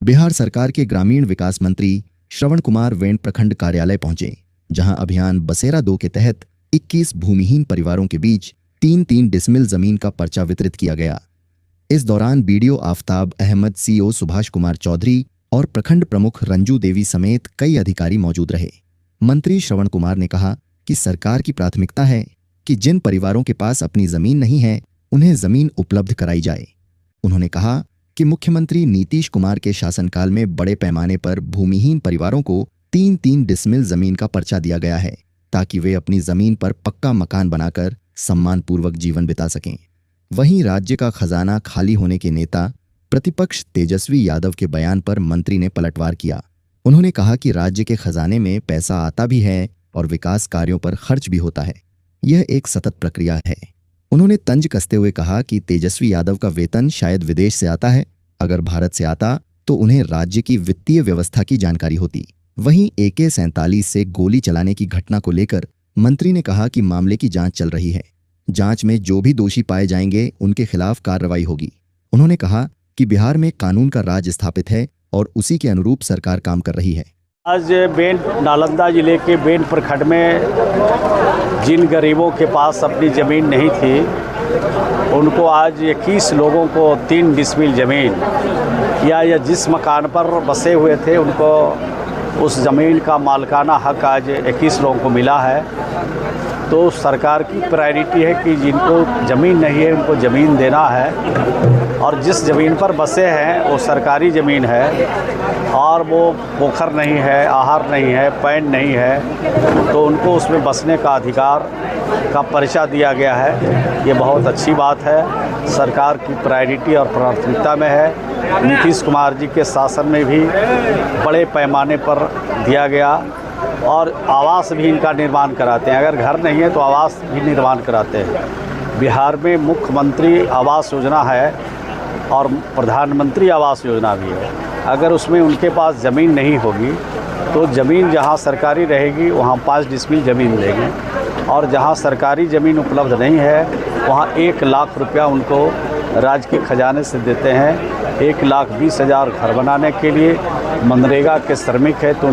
बिहार सरकार के ग्रामीण विकास मंत्री श्रवण कुमार वेंट प्रखंड कार्यालय पहुंचे, जहां अभियान बसेरा 2 के तहत 21 भूमिहीन परिवारों के बीच 3-3 डिसमिल जमीन का पर्चा वितरित किया गया। इस दौरान बीडीओ आफताब अहमद, सीओ सुभाष कुमार चौधरी और प्रखंड प्रमुख रंजू देवी समेत कई अधिकारी मौजूद रहे। मंत्री श्रवण कुमार ने कहा कि सरकार की प्राथमिकता है कि जिन परिवारों के पास अपनी जमीन नहीं है, उन्हें जमीन उपलब्ध कराई जाए। उन्होंने कहा कि मुख्यमंत्री नीतीश कुमार के शासनकाल में बड़े पैमाने पर भूमिहीन परिवारों को 3-3 डिसमिल जमीन का पर्चा दिया गया है, ताकि वे अपनी जमीन पर पक्का मकान बनाकर सम्मानपूर्वक जीवन बिता सकें। वहीं राज्य का खजाना खाली होने के नेता प्रतिपक्ष तेजस्वी यादव के बयान पर मंत्री ने पलटवार किया। उन्होंने कहा कि राज्य के खजाने में पैसा आता भी है और विकास कार्यों पर खर्च भी होता है। यह एक सतत प्रक्रिया है। उन्होंने तंज कसते हुए कहा कि तेजस्वी यादव का वेतन शायद विदेश से आता है, अगर भारत से आता तो उन्हें राज्य की वित्तीय व्यवस्था की जानकारी होती। वहीं AK-47 से गोली चलाने की घटना को लेकर मंत्री ने कहा कि मामले की जांच चल रही है। जांच में जो भी दोषी पाए जाएंगे उनके खिलाफ कार्रवाई होगी। उन्होंने कहा कि बिहार में कानून का राज स्थापित है और उसी के अनुरूप सरकार काम कर रही है। आज बेंट नालंदा जिले के बेंट प्रखंड में जिन गरीबों के पास अपनी ज़मीन नहीं थी, उनको आज 21 लोगों को 3 डिसमिल ज़मीन या जिस मकान पर बसे हुए थे उनको उस ज़मीन का मालिकाना हक आज 21 लोगों को मिला है। तो सरकार की प्रायोरिटी है कि जिनको ज़मीन नहीं है उनको ज़मीन देना है, और जिस ज़मीन पर बसे हैं वो सरकारी ज़मीन है और वो पोखर नहीं है, आहार नहीं है, पैन नहीं है, तो उनको उसमें बसने का अधिकार का पर्चा दिया गया है। ये बहुत अच्छी बात है, सरकार की प्रायोरिटी और प्राथमिकता में है। नीतीश कुमार जी के शासन में भी बड़े पैमाने पर दिया गया और आवास भी इनका निर्माण कराते हैं। अगर घर नहीं है तो आवास भी निर्माण कराते हैं। बिहार में मुख्यमंत्री आवास योजना है और प्रधानमंत्री आवास योजना भी है। अगर उसमें उनके पास ज़मीन नहीं होगी तो ज़मीन जहां सरकारी रहेगी वहां 5 डिसमिल ज़मीन देंगे, और जहां सरकारी ज़मीन उपलब्ध नहीं है वहां 1 लाख रुपया उनको राज्य के खजाने से देते हैं। 1,20,000 घर बनाने के लिए मनरेगा के श्रमिक है तो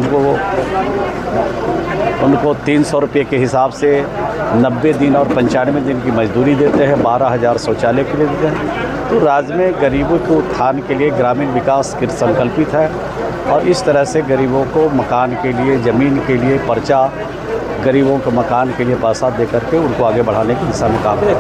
उनको 300 रुपये के हिसाब से 90 दिन और 95 दिन की मजदूरी देते हैं। 12,000 शौचालय के लिए देते हैं। तो राज्य में गरीबों के उत्थान के लिए ग्रामीण विकास कृत संकल्पित है, और इस तरह से गरीबों को मकान के लिए, ज़मीन के लिए पर्चा, गरीबों को मकान के लिए पैसा दे करके उनको आगे बढ़ाने की दिशा में काम है।